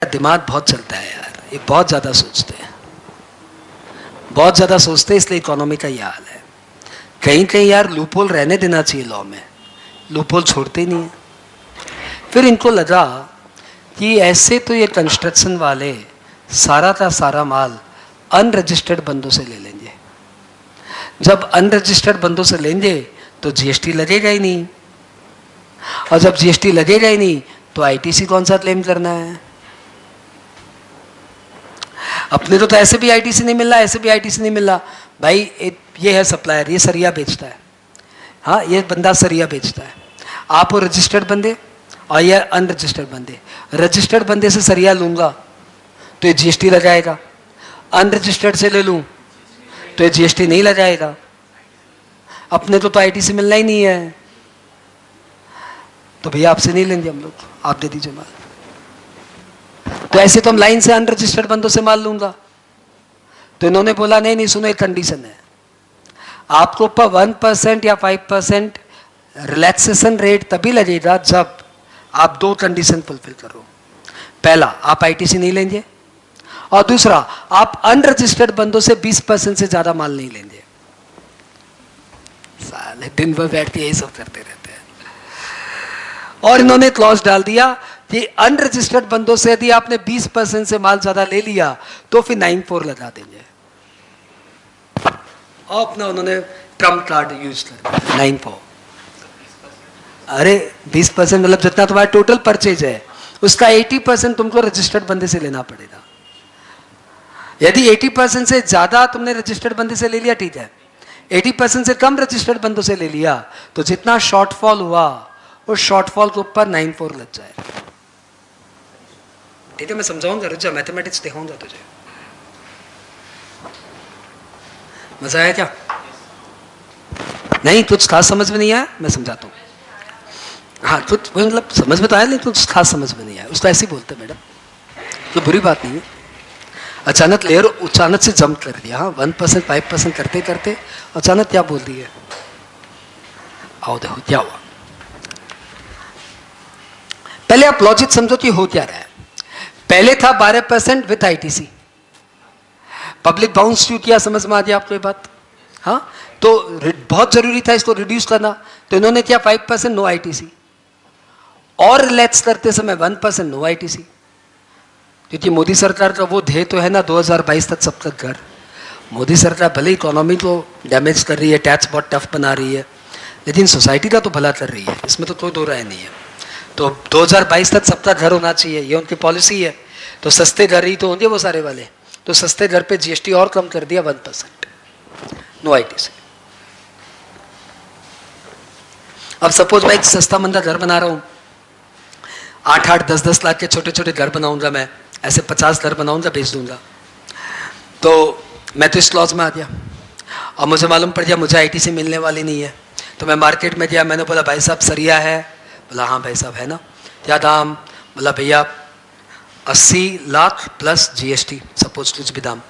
दिमाग बहुत चलता है यार, ये बहुत ज़्यादा सोचते हैं, बहुत ज़्यादा सोचते हैं, इसलिए इकोनॉमी का ये हाल है। कहीं कहीं यार लूपहोल रहने देना चाहिए लॉ में, लूपहोल छोड़ते ही नहीं है। फिर इनको लगा कि ऐसे तो ये कंस्ट्रक्शन वाले सारा का सारा माल अनरजिस्टर्ड बंदों से ले लेंगे। जब अनरजिस्टर्ड बंदों से लेंगे तो जीएसटी लगेगा ही नहीं, और जब जीएसटी लगेगा ही नहीं तो आईटीसी कौन सा क्लेम करना है। अपने तो ऐसे भी आईटीसी नहीं मिल रहा, ऐसे भी आईटीसी नहीं मिल रहा भाई। ये है सप्लायर, ये सरिया बेचता है, हाँ ये बंदा सरिया बेचता है। आप वो रजिस्टर्ड बंदे और ये अनरजिस्टर्ड बंदे। रजिस्टर्ड बंदे से सरिया लूंगा तो ये जीएसटी लगाएगा, अनरजिस्टर्ड से ले लूं तो ये जीएसटी नहीं लगाएगा। अपने तो आईटीसी मिलना ही नहीं है, तो भैया आपसे नहीं लेंगे हम लोग, आप दे दीजिए माल। तो ऐसे तो हम लाइन से अनरजिस्टर्ड बंदों से माल लूंगा। तो इन्होंने बोला नहीं नहीं सुनो, एक कंडीशन है, आपको ऊपर 1% या 5% रिलैक्सेशन रेट तभी लगेगा जब आप दो कंडीशन फुलफिल करो। पहला, आप आईटीसी नहीं लेंगे, और दूसरा, आप अनरजिस्टर्ड बंदों से 20% से ज्यादा माल नहीं लेंगे। साले दिन भर बैठ के यही सब करते रहते हैं। और इन्होंने क्लॉज डाल दिया कि अनरजिस्टर्ड बंदों से यदि आपने 20% से माल ज्यादा ले लिया तो फिर 9(4) लगा देंगे। और अपना उन्होंने ट्रम्प कार्ड यूज कर 9(4). अरे 20% मतलब जितना तुम्हारा टोटल परचेज है उसका 80% तुमको रजिस्टर्ड बंदे से लेना पड़ेगा। यदि 80% से ज्यादा तुमने रजिस्टर्ड बंदे से ले लिया ठीक है, 80% से कम रजिस्टर्ड बंदों से ले लिया तो जितना शॉर्टफॉल हुआ उस शॉर्टफॉल के ऊपर 9(4) लग जाए। ठीक है, मैं समझाऊंगा, रुक जा, मैथमेटिक्स दिखाऊंगा तुझे। मजा आया क्या? नहीं, कुछ खास समझ में नहीं आया, मैं समझाता हूँ। हाँ कुछ मतलब समझ में तो आया, लेकिन कुछ खास समझ में नहीं आया, उसको ऐसे ही बोलते मैडम, तो बुरी बात नहीं है। अचानक लेयर अचानक से जंप कर दिया, हाँ 1% 5% करते करते अचानक क्या बोल दिए। आओ देखो क्या हुआ। पहले आप लॉजिक समझो कि हो क्या रहा है। पहले था 12% विथ आईटीसी, पब्लिक बाउंस क्यों किया, समझ में आ गया आपको ये बात? हाँ, तो बहुत जरूरी था इसको रिड्यूस करना, तो इन्होंने किया 5% नो आईटीसी, और रिलैक्स करते समय 1% नो आईटीसी। क्योंकि मोदी सरकार का वो ध्येय तो है ना 2022 तक सब तक घर। मोदी सरकार भले इकोनॉमी को डैमेज कर रही है, टैक्स बहुत टफ बना रही है, लेकिन सोसाइटी का तो भला कर रही है, इसमें तो कोई दो राय नहीं है। तो 2022 तक सबका घर होना चाहिए, ये उनकी पॉलिसी है। तो सस्ते घर ही तो होंगे वो सारे वाले, तो सस्ते घर पे जीएसटी और कम कर दिया 1%, नो आईटीसी। अब सपोज मैं एक सस्ता मंदा घर बना रहा हूँ, 8-8, 10-10 लाख के छोटे छोटे घर बनाऊंगा मैं, ऐसे 50 घर बनाऊंगा, बेच दूंगा। तो मैं तो इस क्लॉज में आ गया, और मुझे मालूम पड़ गया मुझे आईटीसी मिलने वाली नहीं है। तो मैं मार्केट में गया, मैंने बोला भाई साहब सरिया है? बोला हाँ भाई साहब है ना। क्या दाम? बोला भैया 80 लाख प्लस जीएसटी, सपोज कुछ भी दाम,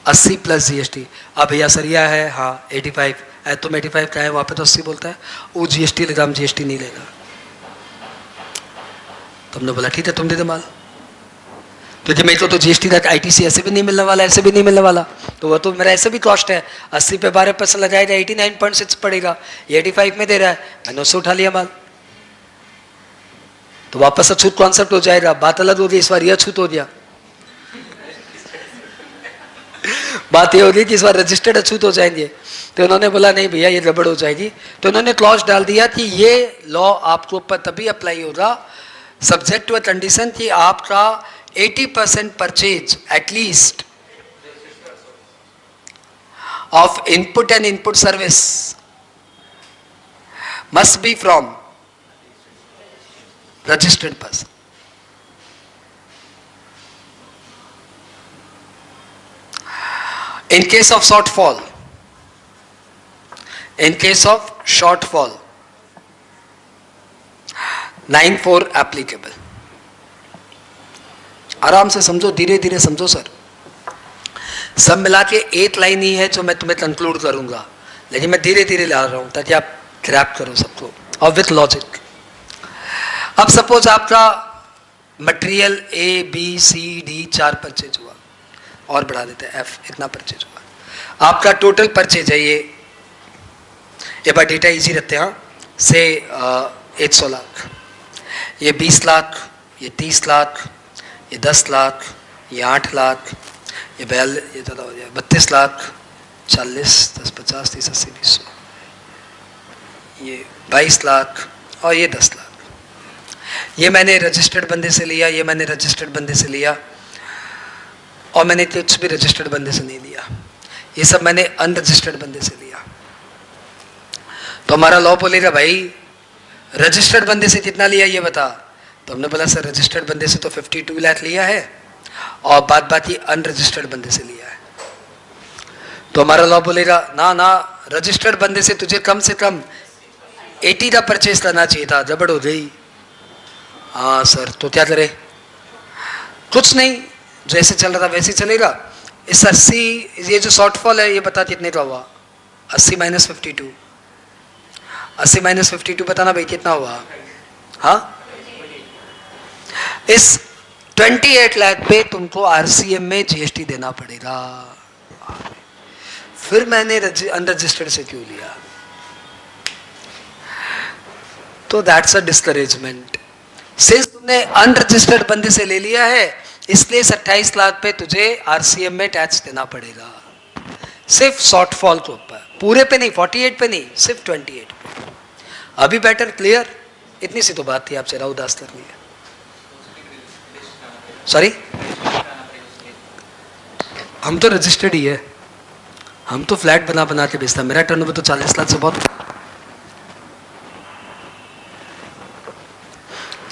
80 प्लस जीएसटी। अब भैया सरिया है? हाँ 85। तुम 85 का है, वहाँ पे तो 80 बोलता है, वो जीएसटी लेगा, हम जीएसटी नहीं लेगा। तुमने बोला ठीक है तुम दे दे माल, क्योंकि मेरे को तो जीएसटी का आईटीसी ऐसे भी नहीं मिलने वाला, ऐसे भी नहीं मिलने वाला, तो वह तो मेरा ऐसे भी कॉस्ट है। 80 पे 12% लगाएगा, 89.6 पड़ेगा, ये 85 में दे रहा है, मैंने उससे उठा लिया माल। तो वापस अछूत कॉन्सेप्ट हो जाएगा, बात अलग होगी, इस बार ये अछूत हो गया। बात ये होगी कि इस बार रजिस्टर्ड अछूत हो जाएंगे। तो उन्होंने बोला नहीं भैया ये गड़बड़ हो जाएगी, तो उन्होंने क्लॉज डाल दिया कि ये लॉ आपके ऊपर तभी अप्लाई होगा सब्जेक्ट टू अ कंडीशन कि आपका 80% purchase at least of input and input service must be from registered person. In case of shortfall, 9(4) applicable. आराम से समझो, धीरे धीरे समझो सर, सब मिला के एक लाइन ही है जो मैं तुम्हें कंक्लूड करूंगा, लेकिन मैं धीरे धीरे ला रहा हूं ताकि आप ग्रैब करो सबको, और विथ लॉजिक। अब सपोज आपका material A B C D 4 purchase हुआ, और बढ़ा देते हैं एफ, इतना परचेज हुआ। आपका टोटल परचेज है ये बार डेटा इजी रहते हैं, से 100 लाख, ये 20 लाख, ये 30 लाख, ये 10 लाख, ये 8 लाख, ये 32 लाख, 40, 10, 50, 30, 80, 20, ये 22 लाख और ये 10 लाख। ये मैंने रजिस्टर्ड बंदे से लिया, ये मैंने रजिस्टर्ड बंदे से लिया, और मैंने कुछ भी रजिस्टर्ड बंदे से नहीं लिया, ये सब मैंने अनरजिस्टर्ड बंदे से लिया। तो हमारा लॉ बोलेगा भाई रजिस्टर्ड बंदे से कितना लिया ये बता। तो हमने बोला सर रजिस्टर्ड बंदे से तो 52 लाख लिया है, और बात ये अनरजिस्टर्ड बंदे से लिया है। तो हमारा लॉ बोलेगा ना ना, रजिस्टर्ड बंदे से तुझे कम से कम 80 का परचेज करना चाहिए था, गड़बड़ हो गई। हाँ सर, तो क्या करे? कुछ नहीं, जैसे चल रहा था वैसे चलेगा। इस 80, ये जो शॉर्टफॉल है ये बता कितने का हुआ? 80 माइनस 52, 80 माइनस 52 बताना भाई कितना हुआ? हाँ, इस 28 लाख पे तुमको आरसीएम में जीएसटी देना पड़ेगा। फिर मैंने अनरजिस्टर्ड से क्यों लिया? तो दैट्स अ डिस्करेजमेंट। सिंस तुमने अनरजिस्टर्ड बंदे से ले लिया है, इसलिए 28 लाख पे तुझे आरसीएम में टैक्स देना पड़ेगा, सिर्फ शॉर्टफॉल के ऊपर, पूरे पे नहीं, 48 पे नहीं, सिर्फ 28 पे। अभी बेटर क्लियर? इतनी सी तो बात थी, आपसे राव उदास कर लिया। सॉरी, हम तो रजिस्टर्ड ही है, हम तो फ्लैट बना के बेचता। मेरा टर्नओवर तो 40 लाख से बहुत,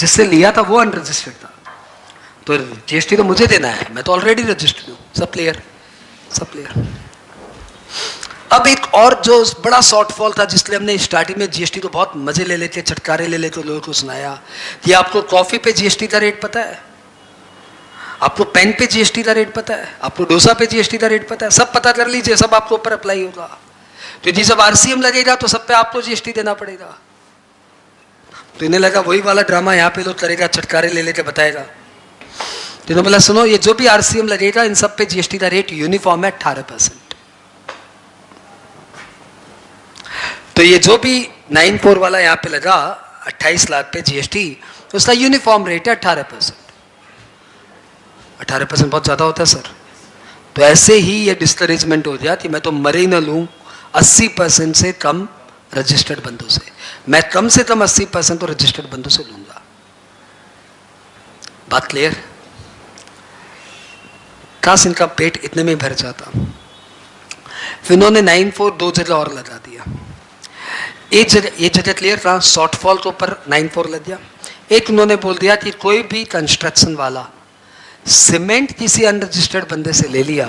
जिससे लिया था वो अनरजिस्टर्ड था, तो जीएसटी तो मुझे देना है, मैं तो ऑलरेडी रजिस्टर्ड हूँ। सब क्लियर? सब क्लियर। अब एक और जो बड़ा शॉर्टफॉल था, जिसलिए हमने स्टार्टिंग में जीएसटी तो बहुत मजे ले लेते, चटकारे ले लेते, लोगों को सुनाया कि आपको कॉफी पे जीएसटी का रेट पता है, आपको पेन पे जीएसटी का रेट पता है, आपको डोसा पे जीएसटी का रेट पता है, सब पता कर लीजिए, सब आपको ऊपर अप्लाई होगा। तो जी जब आरसीएम लगेगा तो सब पे आपको जीएसटी देना पड़ेगा। तो इन्हें लगा वही वाला ड्रामा यहाँ पे लोग करेगा, चटकारे ले लेके बताएगा। तो इन्होंने बोला सुनो, ये जो भी आरसीएम लगेगा इन सब पे जीएसटी का रेट यूनिफॉर्म है 18%। तो ये जो भी 94 वाला यहाँ पे लगा 28 लाख पे जीएसटी, तो उसका यूनिफॉर्म रेट है 18%। 18% बहुत ज्यादा होता है सर। तो ऐसे ही ये डिस्करेजमेंट हो गया कि मैं तो मरे ही ना लूं 80% से कम रजिस्टर्ड बंदों से, मैं कम से कम 80% तो रजिस्टर्ड बंदों से लूंगा। बात क्लियर? काश इनका पेट इतने में भर जाता। फिर उन्होंने 94 दो जगह और लगा दिया। एक जगह, ये जगह क्लियर था, शॉर्टफॉल के ऊपर 94 लग गया। एक उन्होंने बोल दिया कि कोई भी कंस्ट्रक्शन वाला सीमेंट किसी अनरजिस्टर्ड बंदे से ले लिया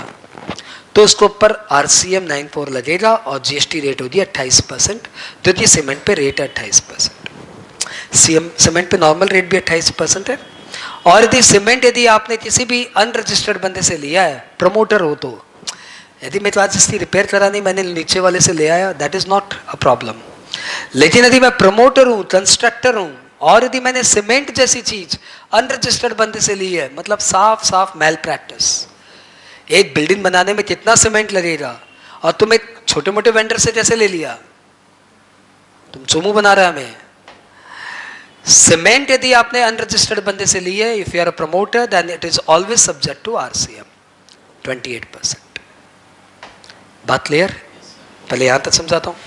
तो उसके ऊपर आरसीएम 94 लगेगा और जीएसटी रेट होगी 28%। तो ये सीमेंट पे रेट है 28%। सीमेंट पे नॉर्मल रेट भी 28% है। और यदि सीमेंट यदि आपने किसी भी अनरजिस्टर्ड बंदे से लिया है, प्रमोटर हो, तो यदि मैं तो आज इसकी रिपेयर करानी मैंने नीचे वाले से ले आया, that is not a problem. लेकिन यदि मैं प्रमोटर हूं, कंस्ट्रक्टर हूं, और यदि मैंने सीमेंट जैसी चीज अनरजिस्टर्ड बंदे से ली है, मतलब साफ साफ मैल प्रैक्टिस। एक बिल्डिंग बनाने में कितना सीमेंट लगेगा और तुम एक छोटे मोटे वेंडर से कैसे ले लिया? तुम चोमू बना रहा है हमें। सीमेंट यदि आपने अनरजिस्टर्ड बंदे से ली है, if you are a promoter, then it is always subject to RCM 28%। बात क्लियर? पहले यहां तक समझाता हूं।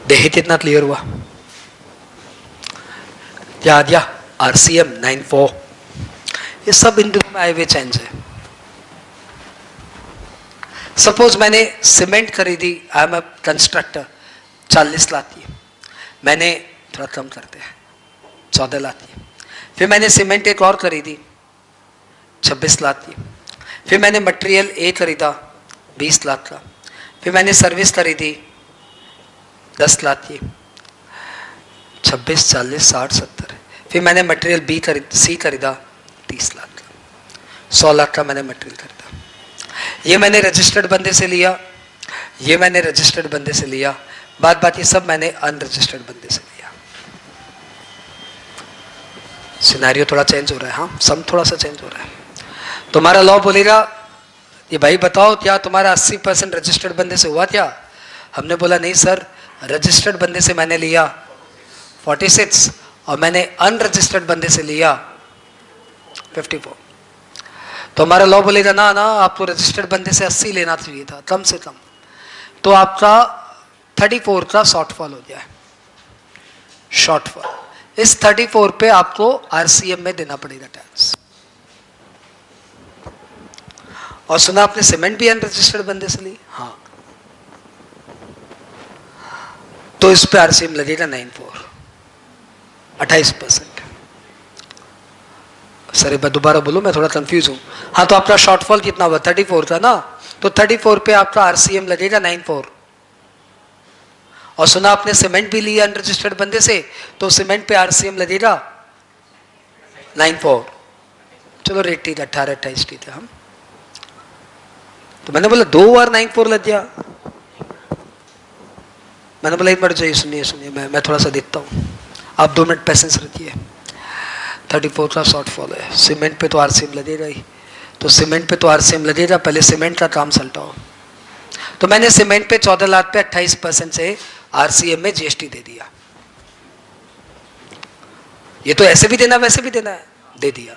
देहे कितना क्लियर हुआ? क्या आ गया? आरसीएम 94, ये सब इन दिनों में आए हुए चेंज है। सपोज मैंने सीमेंट खरीदी, I am a constructor, 40 lakh की, मैंने थोड़ा कम करते हैं 14 लाख की। फिर मैंने सीमेंट एक और खरीदी 26 लाख की। फिर मैंने मटेरियल ए खरीदा 20 लाख का। फिर मैंने सर्विस खरीदी 10 लाख की, 26, 40, 60, 70। फिर मैंने मटेरियल बी सी खरीदा 30 लाख का। 100 लाख का मैंने मटेरियल खरीदा। ये मैंने रजिस्टर्ड बंदे से लिया, ये मैंने रजिस्टर्ड बंदे से लिया। बात ये सब मैंने अनरजिस्टर्ड बंदे से लिया। सिनेरियो थोड़ा चेंज हो रहा है, हाँ, सम थोड़ा सा चेंज हो रहा है। तुम्हारा लॉ बोलेगा ये भाई बताओ क्या तुम्हारा 80% रजिस्टर्ड बंदे से हुआ क्या? हमने बोला नहीं सर, रजिस्टर्ड बंदे से मैंने लिया 46 और मैंने अनरजिस्टर्ड बंदे से लिया 54। तो हमारा लॉ बोलेगा ना ना, आपको रजिस्टर्ड बंदे से 80 लेना चाहिए था कम से कम। तो आपका 34 का शॉर्टफॉल हो गया है। शॉर्टफॉल इस 34 पे आपको आरसीएम में देना पड़ेगा टैक्स। और सुना आपने सीमेंट भी अनरजिस्टर्ड बंदे से ली, हाँ, तो इस पे आरसीएम लगेगा 94, 28%। सर एक बार दोबारा बोलो, मैं थोड़ा कंफ्यूज हूं। हाँ, तो आपका शॉर्टफॉल कितना हुआ? 34 था ना, तो 34 पे आपका आरसीएम लगेगा 94। और सुना आपने सीमेंट भी लिया अनरजिस्टर्ड बंदे से, तो सीमेंट पे आरसीएम लगेगा 94। चलो रेट ठीक, 18-28 ठीक है। हम तो मैंने बोला 2 बार 94 लग गया। मैंने बोला एक मिनट चाहिए, सुनिए मैं थोड़ा सा देखता हूँ, आप 2 मिनट पेशेंस रखिए। 34 का शॉर्टफॉल है, सीमेंट पे तो आरसीएम लगेगा ही, तो सीमेंट पे तो आरसीएम लगेगा, पहले सीमेंट का काम सलटाओ। तो मैंने सीमेंट पे 14 लाख पे 28% से आरसीएम में जीएसटी दे दिया। ये तो ऐसे भी देना वैसे भी देना है, दे दिया।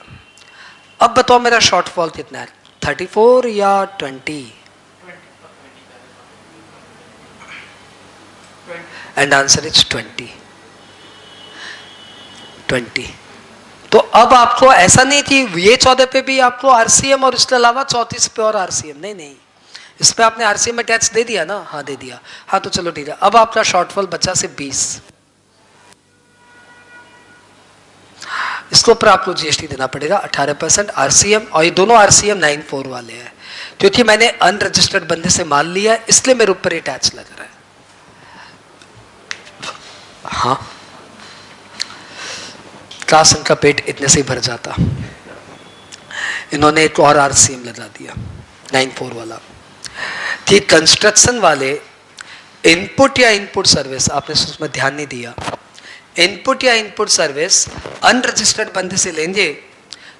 अब बताओ मेरा शॉर्टफॉल कितना है, 34 या 20? And answer is 20। तो अब आपको ऐसा नहीं कि ये 14 पे भी आपको आरसीएम और इसके अलावा 34 पे और आरसीएम, नहीं, इस पे आपने आरसीएम में टैक्स दे दिया ना, हाँ दे दिया, हाँ तो चलो ठीक है। अब आपका शॉर्टफॉल बचा से 20, इसके ऊपर आपको जीएसटी देना पड़ेगा 18% आरसीएम, और ये दोनों आरसीएम 94 वाले हैं, क्योंकि मैंने अनरजिस्टर्ड बंदे से माल लिया इसलिए मेरे ऊपर ये टैक्स लग रहा है। हाँ, काश इनका पेट इतने से ही भर जाता। इन्होंने एक और आरसीएम लगा दिया 94 वाला कि कंस्ट्रक्शन वाले इनपुट या इनपुट सर्विस, आपने उसमें ध्यान नहीं दिया, इनपुट या इनपुट सर्विस अनरजिस्टर्ड बंदे से लेंगे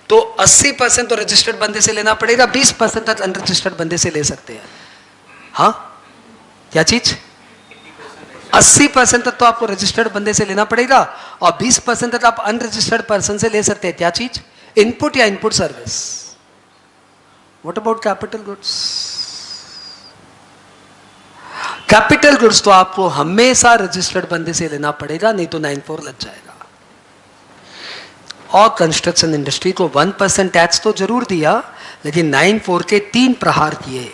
तो 80% तो रजिस्टर्ड बंदे से लेना पड़ेगा, 20% तक अनरजिस्टर्ड बंदे से ले सकते हैं। हाँ, क्या चीज? 80% तक तो आपको रजिस्टर्ड बंदे से लेना पड़ेगा और 20% तक आप अनरजिस्टर्ड पर्सन से ले सकते हैं। क्या चीज? इनपुट या input service. What about capital goods? Capital goods तो आपको हमेशा रजिस्टर्ड बंदे से लेना पड़ेगा, नहीं तो 94 लग जाएगा। और कंस्ट्रक्शन इंडस्ट्री को 1% टैक्स तो जरूर दिया, लेकिन 94 के 3 प्रहार किए।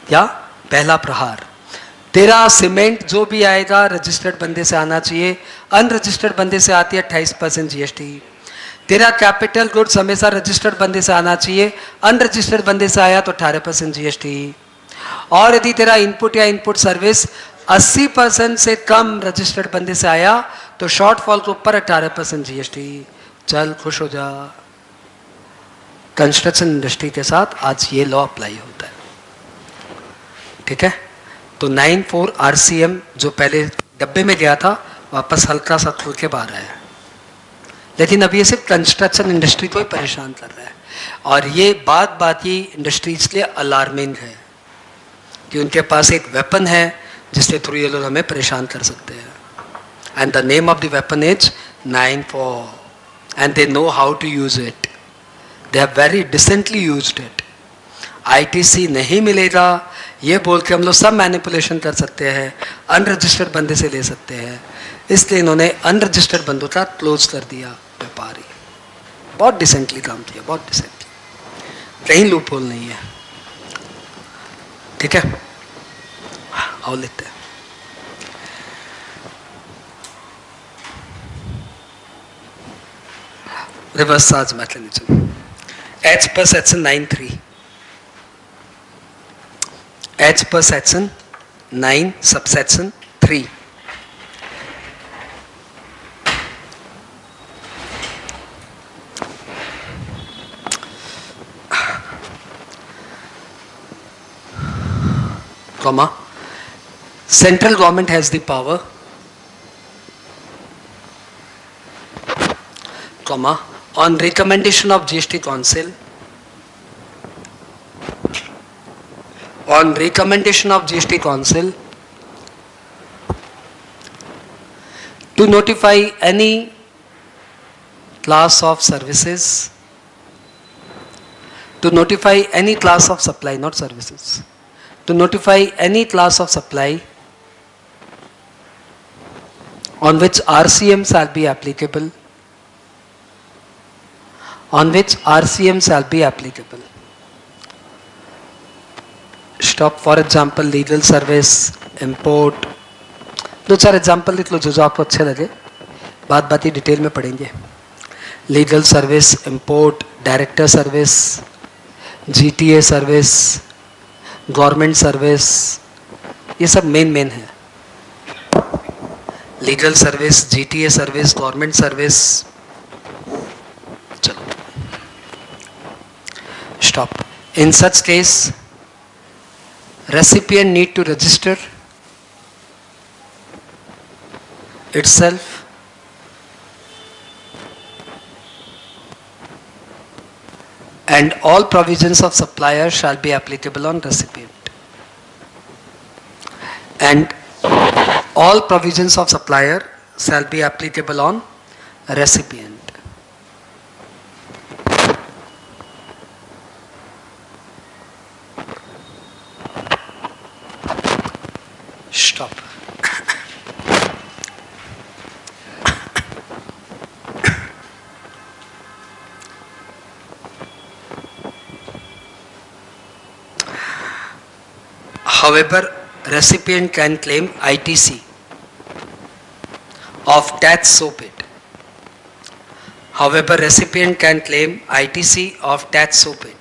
क्या? पहला प्रहार, तेरा सीमेंट जो भी आएगा रजिस्टर्ड बंदे से आना चाहिए, अनरजिस्टर्ड बंदे से आती है 28% जीएसटी। तेरा कैपिटल गुड्स हमेशा रजिस्टर्ड बंदे से आना चाहिए, अनरजिस्टर्ड बंदे से आया तो 18% जीएसटी। और यदि तेरा इनपुट या इनपुट सर्विस 80% से कम रजिस्टर्ड बंदे से आया तो शॉर्टफॉल के ऊपर 18% जीएसटी। चल खुश हो जा। कंस्ट्रक्शन इंडस्ट्री के साथ आज ये लॉ अप्लाई होता है, ठीक है। तो 94 आरसीएम जो पहले डब्बे में गया था वापस हल्का सा खुल के बाहर आया, लेकिन अब ये सिर्फ कंस्ट्रक्शन इंडस्ट्री को ही परेशान कर रहा है। और ये बात ही इंडस्ट्रीज के लिए अलार्मिंग है कि उनके पास एक वेपन है जिसके थ्रू ये लोग हमें परेशान कर सकते हैं। And the name of the weapon is 94 and they know how to use it. They have very decently used it. ITC नहीं मिलेगा ये बोल के हम लोग सब मैनिपुलेशन कर सकते हैं, अनरजिस्टर्ड बंदे से ले सकते हैं, इसलिए इन्होंने अनरजिस्टर्ड बंदों का क्लोज कर दिया व्यापारी। बहुत डिसेंटली काम किया, बहुत डिसेंटली, कहीं लूप होल नहीं है, ठीक है। आओ लेते हैं। रिवर्स चार्ज मैकेनिज्म एच पर सेक्शन 9(3), एच पर section 9 subsection 3। Comma Central government has the power, comma, on recommendation of GST Council, on recommendation of GST Council, to notify any class of services, to notify any class of supply, not services, to notify any class of supply on which RCM shall be applicable, on which RCM shall be applicable. Stop. For example, legal service, import. दो चार example लिख लो जो आपको अच्छे लगे, बात बात ही detail में पढ़ेंगे. Legal service, import, director service, GTA service, government service, ये सब मेन है. Legal service, GTA service, government service. चलो stop. In such case recipient need to register itself and all provisions of supplier shall be applicable on recipient, and all provisions of supplier shall be applicable on recipient. Stop. However, recipient can claim ITC of tax so paid. However, recipient can claim ITC of tax so paid.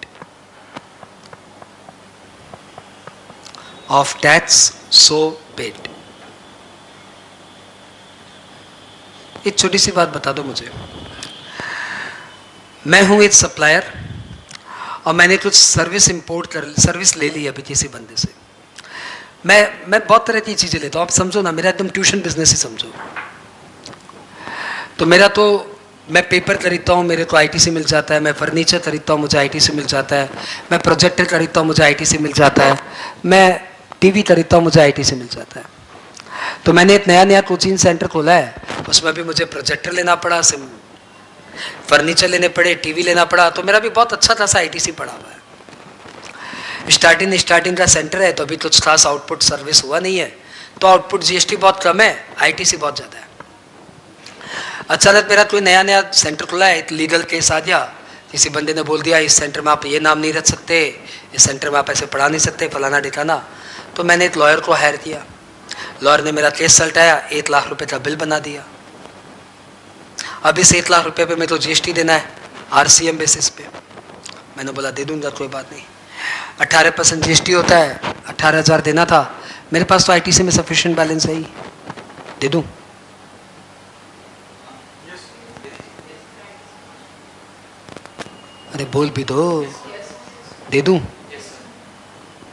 Of tax so paid. एक छोटी सी बात बता दो मुझे. मैं हूं एक supplier और मैंने कुछ सर्विस ले ली अभी किसी बंदे से. मैं बहुत तरह की चीजें लेता हूं. आप समझो ना, मेरा एकदम ट्यूशन बिजनेस ही समझो. तो मेरा तो मैं पेपर खरीदता हूँ, मेरे को आईटीसी मिल जाता है. मैं फर्नीचर खरीदता हूँ, मुझे आईटीसी मिल जाता है. मैं प्रोजेक्टर खरीदता हूँ, मुझे आईटीसी मिल जाता है. मैं टीवी खरीदता हूँ, मुझे आईटीसी मिल जाता है. तो मैंने एक नया कोचिंग सेंटर खोला है. उसमें भी मुझे प्रोजेक्टर लेना पड़ा, फर्नीचर लेने पड़े, टीवी लेना पड़ा. तो मेरा भी बहुत अच्छा खासा आईटीसी पड़ा हुआ है. स्टार्टिंग का सेंटर है, तो अभी कुछ खास आउटपुट सर्विस हुआ नहीं है. तो आउटपुट जीएसटी बहुत कम है, आईटीसी बहुत ज़्यादा है. अचानक मेरा कोई नया सेंटर खुला है, एक लीगल केस आ गया. किसी बंदे ने बोल दिया इस सेंटर में आप ये नाम नहीं रख सकते, इस सेंटर में आप ऐसे पढ़ा नहीं सकते, फलाना ठिकाना. तो मैंने एक लॉयर को हायर किया. लॉयर ने मेरा केस सलटाया, 1 लाख रुपए का बिल बना दिया. अब इस 1 लाख रुपए पे मेरे को जीएसटी देना है आरसीएम बेसिस पे. मैंने बोला दे दूंगा, कोई बात नहीं. 18% जीएसटी होता है, 18,000 देना था. मेरे पास तो आईटीसी में सफिशिएंट बैलेंस है ही, दे दूं. अरे बोल भी दो, दे दूं.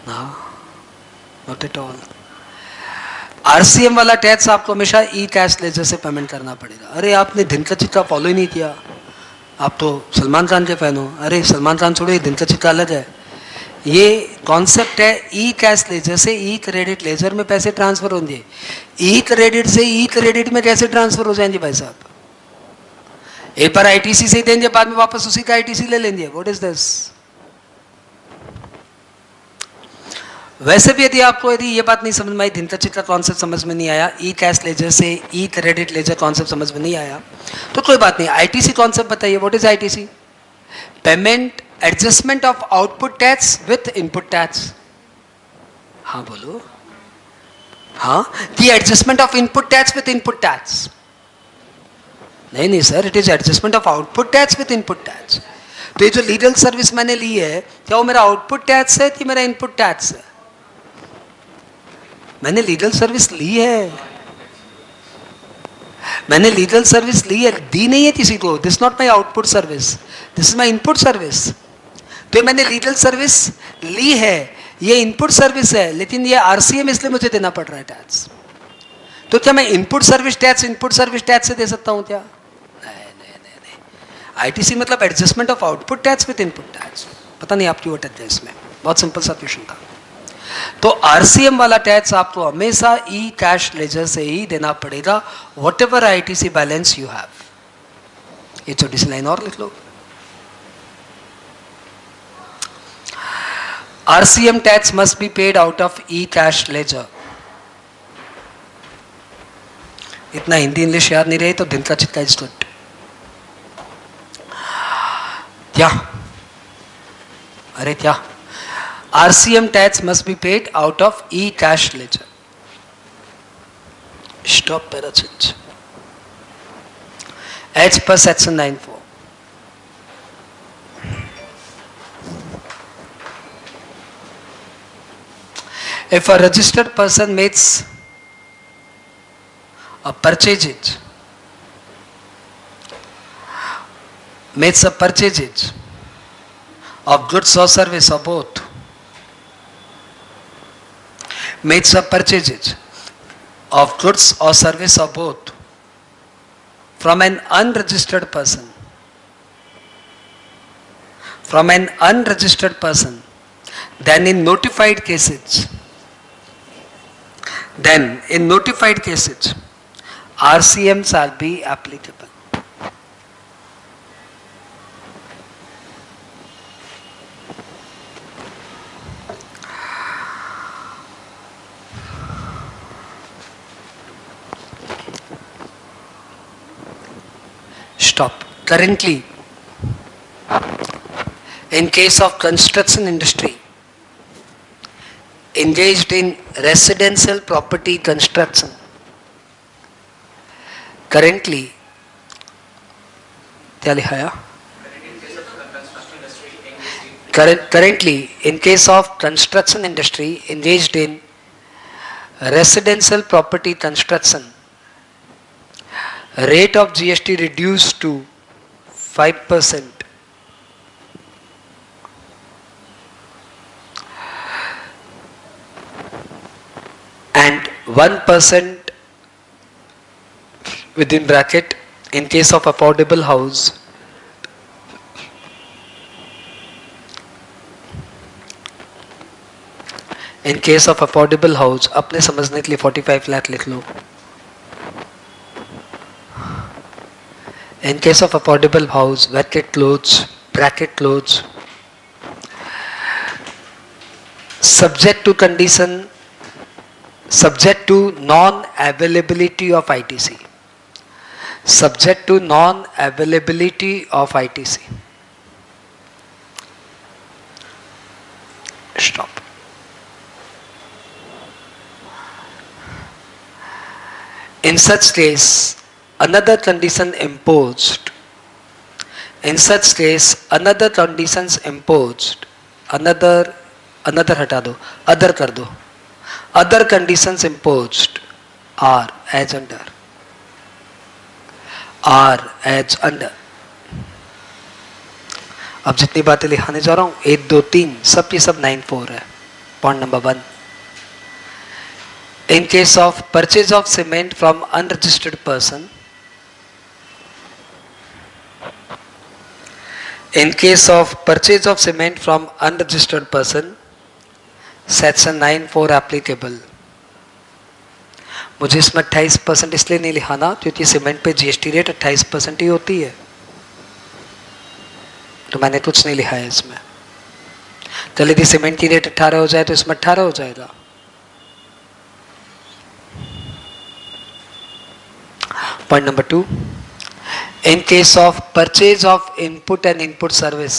हाँ, नॉट एट ऑल. आरसीएम वाला टैक्स आपको हमेशा ई कैश लेजर से पेमेंट करना पड़ेगा. अरे आपने दिन का चिक्का फॉलो ही नहीं किया, आप तो सलमान खान के फैन हो. अरे सलमान खान छोड़ो, ये दिन का चिक्का अलग है. ये कॉन्सेप्ट है ई कैश लेजर से ई क्रेडिट लेजर में पैसे ट्रांसफर होंगे. ई क्रेडिट से ई क्रेडिट में कैसे ट्रांसफर हो जाएंगे भाई साहब? एक बार आईटीसी से देंगे, बाद में वापस उसी का आईटीसी ले लेंगे. What is this? वैसे भी यदि ये बात नहीं समझ में आई, दिन का चिक्का कॉन्सेप्ट समझ में नहीं आया, ई कैश लेजर से ई क्रेडिट लेजर कॉन्सेप्ट समझ में नहीं आया, तो कोई बात नहीं. आईटीसी कॉन्सेप्ट बताइए. What is ITC? Payment adjustment of output tax with input tax. हाँ बोलो. हाँ, the adjustment of input tax with input tax. नहीं sir, it is adjustment of output tax with input tax. तो ये जो legal service मैंने ली है, क्या वो मेरा आउटपुट टैक्स है कि मेरा इनपुट टैक्स है? मैंने लीगल सर्विस ली है, मैंने लीगल सर्विस ली है, दी नहीं है किसी को. This not my output service, this is my input service. तो मैंने लीगल सर्विस ली है, ये इनपुट सर्विस है, लेकिन ये आरसीएम इसलिए मुझे देना पड़ रहा है टैक्स। तो क्या मैं इनपुट सर्विस टैक्स से दे सकता हूं क्या? नहीं। आईटीसी मतलब adjustment of output tax with input tax. पता नहीं आपकी वोट है इसमें, बहुत सिंपल सा क्वेश्चन था। तो आरसीएम वाला टैक्स आपको हमेशा ई कैश लेजर से ही देना पड़ेगा, what ever ITC balance you have. ये छोटी सी लाइन और लिख लो। RCM tax must be paid out of e-cash ledger. इतना हिंदी इंग्लिश याद नहीं रही तो दिन का चिक्का स्टूडेंट क्या? अरे क्या? RCM tax must be paid out of e-cash ledger. Stop parachute. As per section 94. If a registered person makes a purchase of goods or service or both, makes a purchase of goods or service or both from an unregistered person, then in notified cases, RCM shall be applicable. Stop. Currently, in case of construction industry, engaged in residential property construction, currently क्या लिखा है? Currently, in case of construction industry engaged in residential property construction, rate of GST reduced to 5%. And 1% within bracket in case of affordable house, in case of affordable house अपने समझने के लिए 45 लाख लिख लो. In case of affordable house, bracket close, subject to condition, subject to non-availability of ITC. Subject to non-availability of ITC. Stop. In such case, another condition imposed. Another हटा दो, other कर दो. Other conditions imposed are as under. अब जितनी बातें लिखाने जा रहा हूं 1, 2, 3 सब ये सब 9(4) है. Point number 1. In case of purchase of cement from unregistered person, section 9(4) applicable. मुझे इसमें 28% इसलिए नहीं लिखाना क्योंकि सीमेंट पे जीएसटी रेट 28% ही होती है, तो मैंने कुछ नहीं लिखा है इसमें. तो यदि सीमेंट की रेट 18 हो जाए तो इसमें 18 हो जाएगा. Point number 2. In case of purchase of input and input service,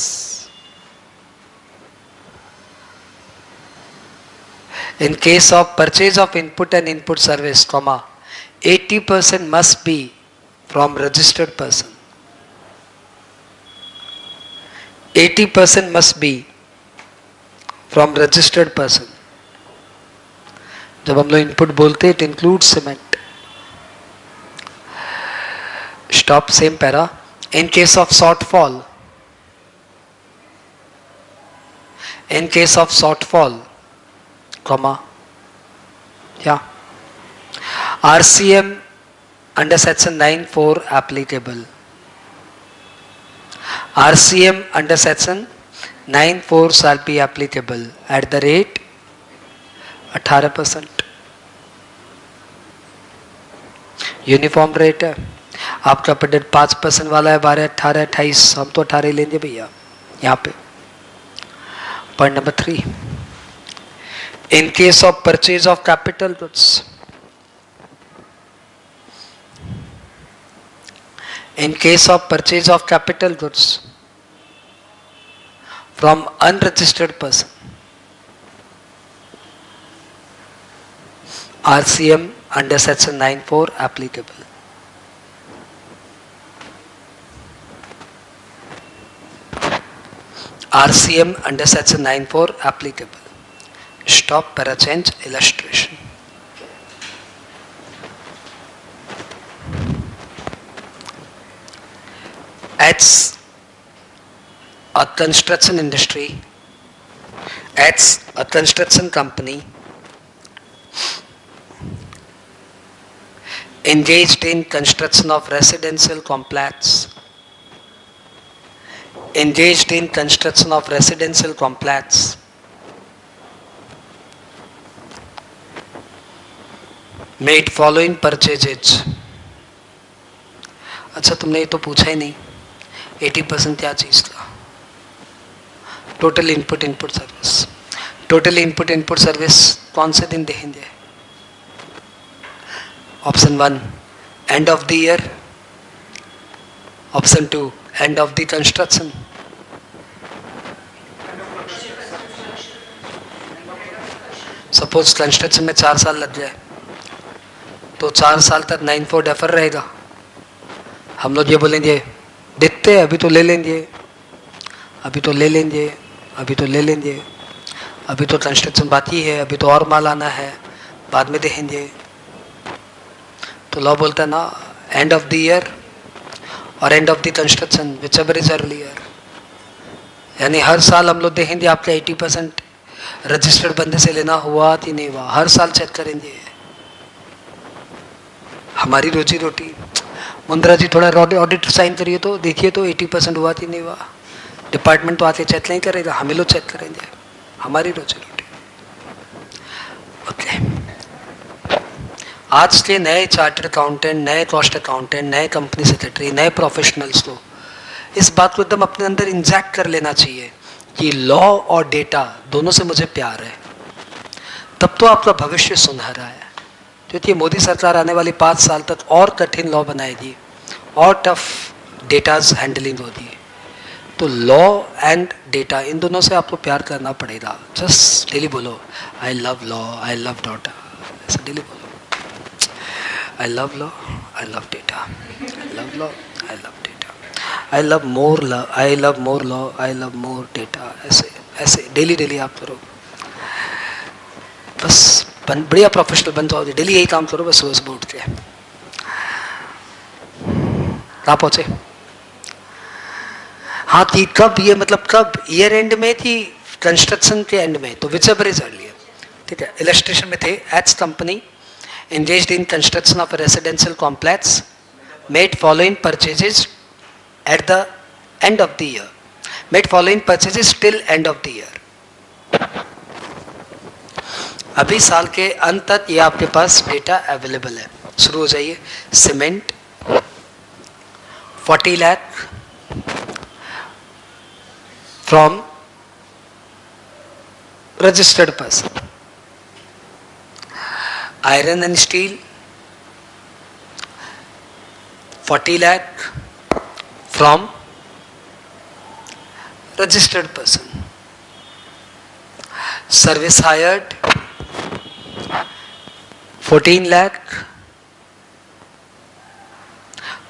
in case of purchase of input and input service, 80% must be from registered person. 80% must be from registered person. जब हम लोग input बोलते हैं, it includes cement. Stop. Same para. In case of shortfall, comma, yeah. RCM under section 9(4) applicable. RCM under section 9(4) shall be applicable at the rate 18%. Uniform rate है, आपका padded 5% वाला है 12, 18, 28, हम तो 18 लेंगे भैया यहाँ पे. Point number 3, in case of purchase of capital goods, in case of purchase of capital goods from unregistered person, RCM under section 9(4) applicable. RCM under section 9(4) applicable. Stop, para change, illustration. It's a construction industry, it's a construction company engaged in construction of residential complex, engaged in construction of residential complex, made following purchases. अच्छा, तुमने ये तो पूछा ही नहीं, 80% क्या चीज था? Total input service. Total input service कौन से दिन देंगे? Option 1 end of the year, option 2 end of the construction. Suppose construction में 4 साल लग जाए तो 4 साल तक 9(4) डेफर रहेगा. हम लोग ये बोलेंगे देखते हैं, अभी तो ले लेंगे, अभी तो ले लेंगे, अभी तो ले लेंगे, अभी तो कंस्ट्रक्शन बाकी है, अभी तो और माल आना है, बाद में देखेंगे. तो लॉ बोलता है ना, एंड ऑफ द ईयर और end of the construction which ever is earlier. यानी हर साल हम लोग देखेंगे आपका 80% रजिस्टर्ड बंदे से लेना हुआ कि नहीं हुआ, हर साल चेक करेंगे. हमारी रोजी रोटी. मुंद्रा जी थोड़ा ऑडिट साइन करिए तो देखिए तो 80% हुआ कि नहीं हुआ. डिपार्टमेंट तो आके चेक नहीं करेगा, हमें लोग चेक करेंगे, हमारी रोजी रोटी. ओके, आज के नए चार्टर्ड अकाउंटेंट, नए कॉस्ट अकाउंटेंट, नए कंपनी सेक्रेटरी, नए प्रोफेशनल्स को इस बात को एकदम अपने अंदर इंजेक्ट कर लेना चाहिए कि लॉ और डेटा दोनों से मुझे प्यार है. तब तो आपका भविष्य सुनहरा है. क्योंकि मोदी सरकार आने वाली 5 साल तक और कठिन लॉ बनाएगी और टफ डेटाज हैंडलिंग होती है. तो लॉ एंड डेटा, इन दोनों से आपको प्यार करना पड़ेगा. जस्ट डेली बोलो I love law, I love data. ऐसा डेली बोलो, I love law, I love data, I love law, I love data, I love more law, I love more law, I love more data. ऐसे ऐसे daily आप करो, बस बढ़िया professional बन जाओ. डेली यही काम करो, बस सुबह उठ के. कहाँ पहुंचे? हाँ, कि कब ये मतलब कब ईयर एंड में थी, कंस्ट्रक्शन के एंड में, तो विच एवर इज अर्लियर. ठीक है, इलस्ट्रेशन में थे H company engaged in construction of a residential complex made following purchases at the end of the year, made following purchases till end of the year. अभी साल के अंत तक ये आपके पास डेटा अवेलेबल है. शुरू हो जाइए. Cement 40 lakh from registered person. Iron and steel 40 lakh from registered person. Service hired 14 lakh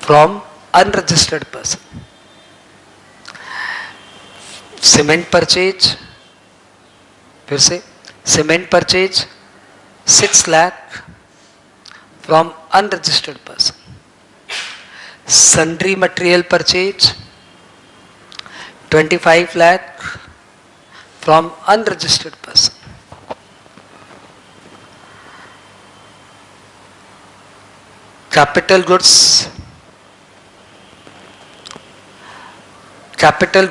from unregistered person. Cement purchase, फिर से cement purchase 6 lakh from unregistered person. Sundry material purchase 25 lakh from unregistered person. capital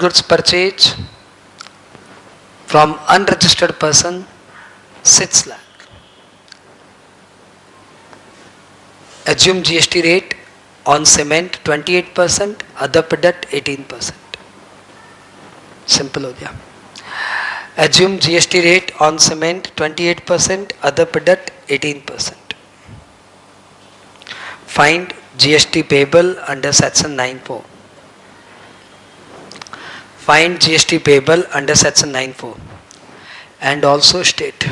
goods purchase from unregistered person 6 lakh. Assume GST rate on cement 28%, other product 18%. Simple हो गया. Assume GST rate on cement 28%, other product 18%. Find GST payable under section 9(4). Find GST payable under section 9(4) and also state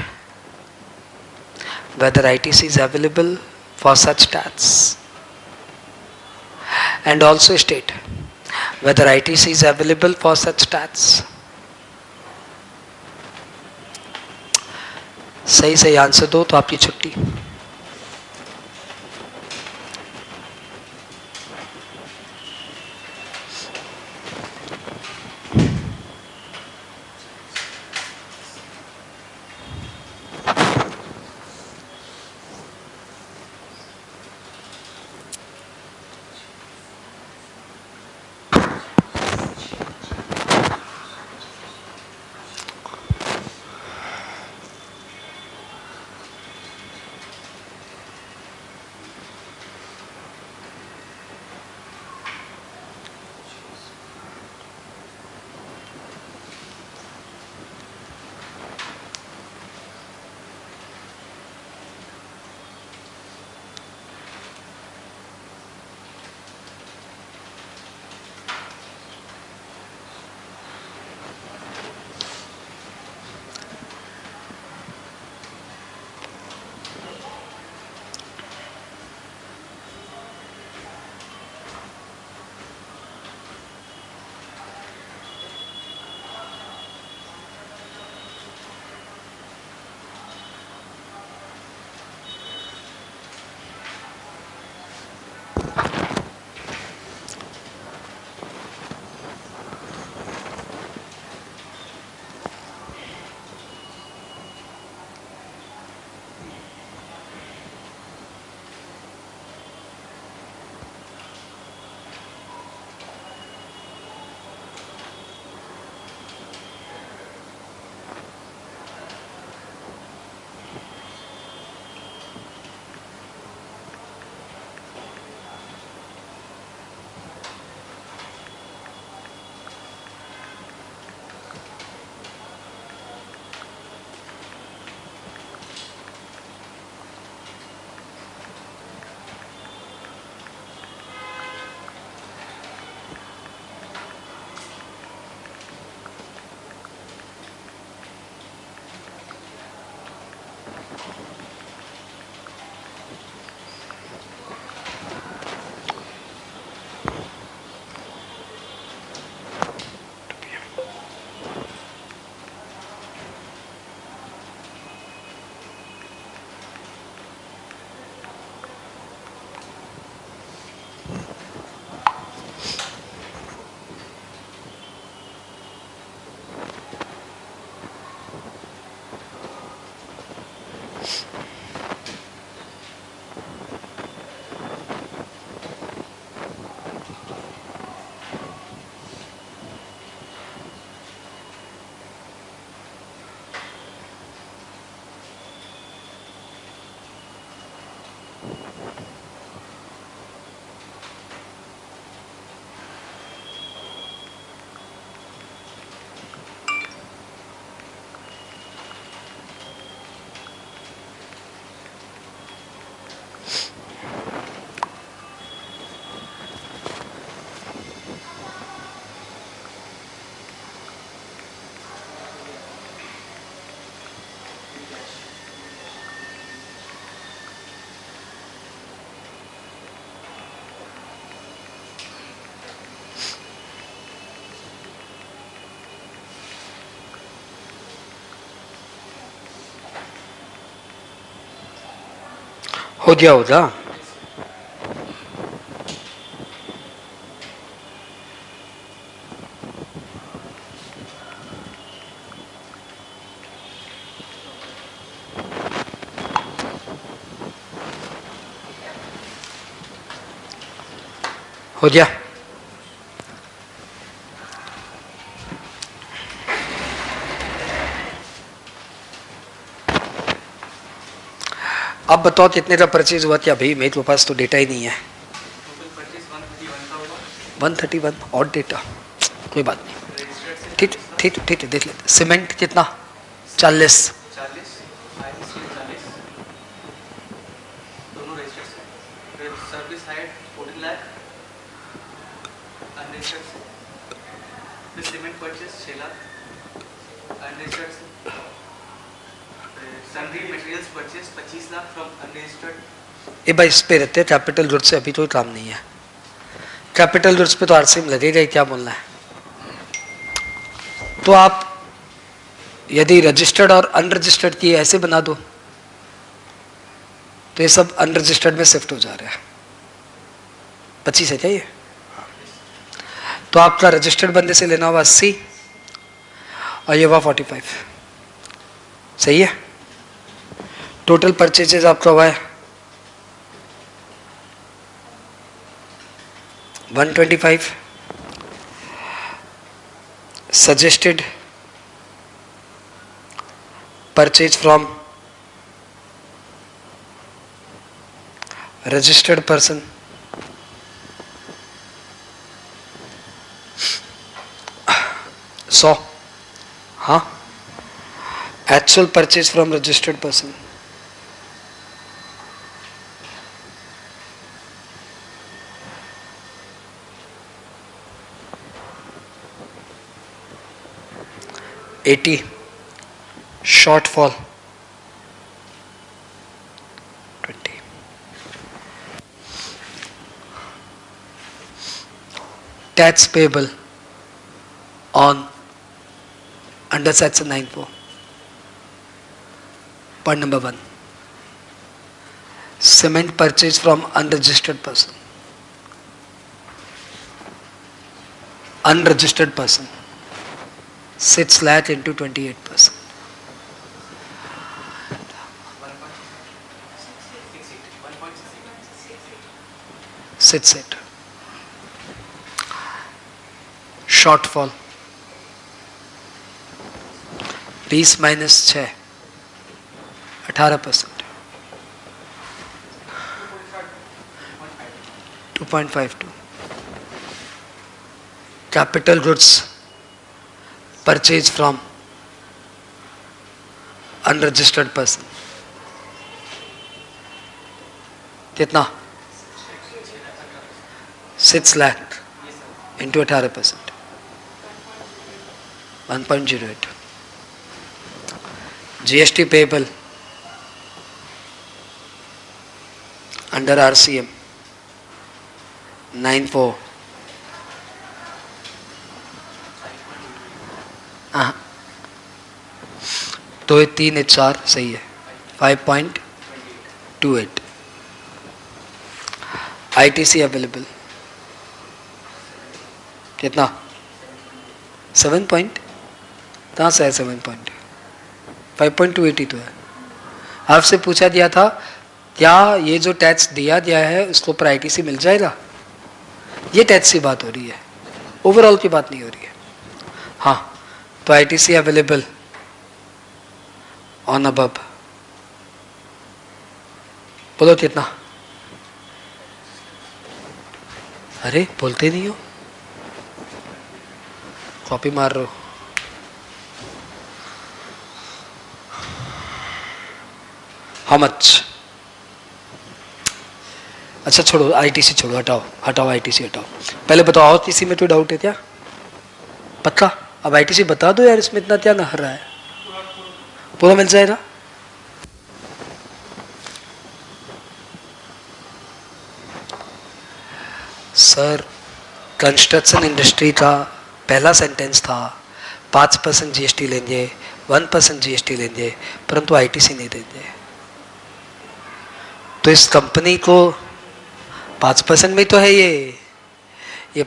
whether ITC is available for such tax, and also state whether ITC is available for such tax. सही सही answer दो तो आपकी छुट्टी. हो गया होगा. हो गया? अब बताओ कितने का परचेज हुआ? क्या भाई मेरे पास तो डेटा ही नहीं है। 131 और डेटा, कोई बात नहीं, ठीक ठीक ठीक है, देख लेते। सीमेंट कितना? 40। ये भाई इस पे रहते हैं कैपिटल गुड्स से, अभी कोई काम नहीं है। कैपिटल गुड्स पे तो आरसीएम लगेगा ही, क्या बोलना है। तो आप यदि रजिस्टर्ड और अनरजिस्टर्ड की ऐसे बना दो तो ये सब अनरजिस्टर्ड में शिफ्ट हो जा रहा है। 25 है क्या ये? तो आपका रजिस्टर्ड बंदे से लेना होगा 80 और ये हुआ 45। सही है? टोटल परचेजेस आपका हुआ है 125। Suggested purchase from registered person 100। हाँ, actual purchase from registered person 80। Shortfall 20। Tax payable on under section 94। Point number 1, cement purchase from unregistered person. Unregistered person 6 lakh into 28%. 68। Shortfall 20 minus 6 18%। 2.52। Capital goods purchase from unregistered person कितना? 6 lakh into 18%, 1.08। GST payable under RCM 94। तो ये 3 4 सही है, 5.28। ITC available कितना? 7 point, कहाँ से है 7 point? 5.28 ही तो है। आपसे पूछा दिया था क्या ये जो टैक्स दिया गया है उसको ऊपर आईटीसी मिल जाएगा? ये टैक्स की बात हो रही है, ओवरऑल की बात नहीं हो रही है। हाँ, तो आईटीसी अवेलेबल ऑन अबव, बोलो कितना? अरे बोलते नहीं हो, कॉपी मार रहे हो। How much? अच्छा छोड़ो, आईटीसी छोड़ो, हटाओ हटाओ, आईटीसी हटाओ। पहले बताओ आईटीसी में तो डाउट है क्या? पक्का? अब आईटीसी बता दो यार, इसमें इतना क्या नहर रहा है? पूरा मिल जाएगा। सर, कंस्ट्रक्शन इंडस्ट्री का पहला सेंटेंस था 5% जीएसटी लेंगे, 1% जीएसटी लेंगे, परंतु आईटीसी नहीं देंगे। तो इस कंपनी को 5% में तो है, ये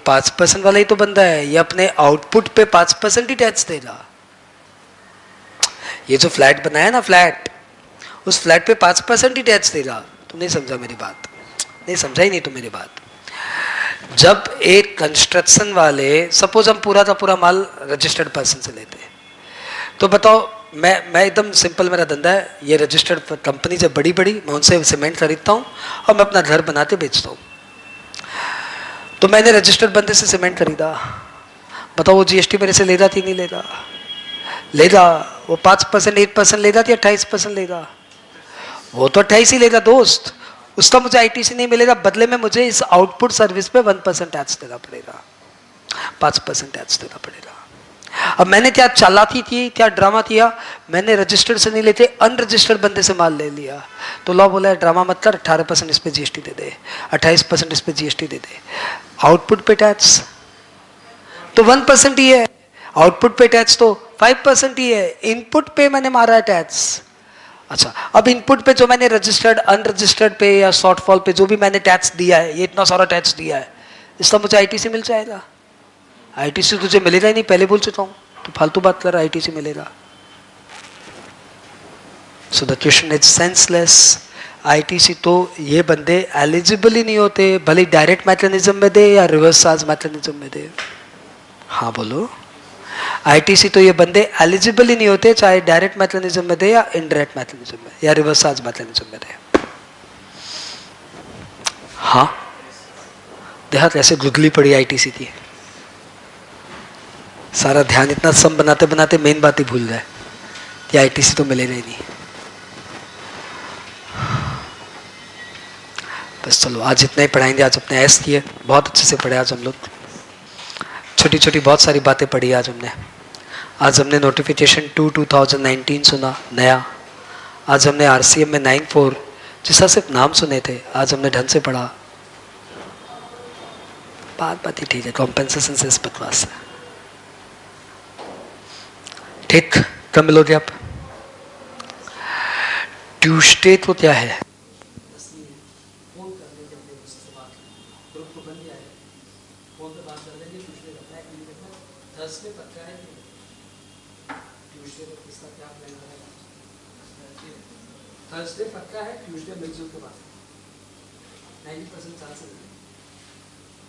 5% वाला ही तो बंदा है, ये अपने आउटपुट पे 5% ही टैक्स देगा। ये जो फ्लैट बनाया ना, फ्लैट, उस फ्लैट पे 5% ही टैक्स देगा। तुम नहीं समझा मेरी बात, नहीं समझा ही नहीं तुम मेरी बात। जब एक कंस्ट्रक्शन वाले, सपोज हम पूरा का पूरा माल रजिस्टर्ड पर्सन से लेते हैं, तो बताओ, मैं एकदम सिंपल, मेरा धंधा है, ये रजिस्टर्ड कंपनी से बड़ी बड़ी, मैं उनसे सीमेंट खरीदता हूँ और मैं अपना घर बनाते बेचता हूँ। तो मैंने रजिस्टर्ड बंदे से सीमेंट खरीदा, बताओ वो जीएसटी मेरे से लेगा कि नहीं लेगा? लेगा। वो 5%, 8% लेगा कि 28% लेगा? वो तो 28 ही लेगा दोस्त। उसका मुझे आईटीसी नहीं मिलेगा, बदले में मुझे इस आउटपुट सर्विस पे 1% टैक्स देना पड़ेगा, 5% टैक्स देना पड़ेगा। अब मैंने क्या चालाकी की, क्या ड्रामा किया, मैंने रजिस्टर्ड से नहीं लेते अनरजिस्टर्ड बंदे से माल ले लिया। तो लॉ बोला है ड्रामा मत कर, 18% इस पे जीएसटी दे दे, 28% इस पे जीएसटी दे दे। आउटपुट पे टैक्स तो 1% ही है, आउटपुट पे टैक्स तो 5% ही है, इनपुट पे मैंने मारा है टैक्स। अच्छा, अब इनपुट पे जो मैंने रजिस्टर्ड अनरजिस्टर्ड पे या शॉर्टफॉल पे जो भी मैंने टैक्स दिया है, ये इतना सारा टैक्स दिया है, इसका मुझे आईटीसी मिल जाएगा? आईटीसी तुझे मिलेगा ही नहीं, पहले बोल चुका हूं, तो फालतू बात कर रहा है, आईटीसी मिलेगा? So the question is senseless. ITC तो ये बंदे एलिजिबल ही नहीं होते, भले डायरेक्ट मैकेनिज्म में दे या रिवर्स चार्ज मैकेनिज्म में दे। हाँ बोलो। आईटीसी तो ये बंदे एलिजिबल ही नहीं होते, चाहे डायरेक्ट मैकेनिज्म में दे या इनडायरेक्ट मैकेनिज्म में या रिवर्स चार्ज मैकेनिज्म में दे। हाँ, देखा कैसे गुदली पड़ी आईटीसी की। सारा ध्यान इतना सम बनाते बनाते मेन बात ही भूल जाए कि आईटीसी तो मिलेगा ही नहीं। बस चलो, आज इतना ही पढ़ाएंगे। आज अपने एस किए, बहुत अच्छे से पढ़े आज हम लोग। छोटी छोटी बहुत सारी बातें पढ़ी आज हमने। आज हमने नोटिफिकेशन 2019 सुना नया। आज हमने आरसीएम में 94 जिसका सिर्फ नाम सुने थे, आज हमने ढंग से पढ़ा। बात ही ठीक है, कॉम्पेंसेशन से इस बकवास से। ठीक, कब मिलोगे आप? ट्यूसडे को क्या है? थर्सडे पक्का है कि ट्यूसडे को किसका क्या प्लान है? थर्सडे पक्का है, ट्यूसडे मिलजुल के बाद 90% चांस है।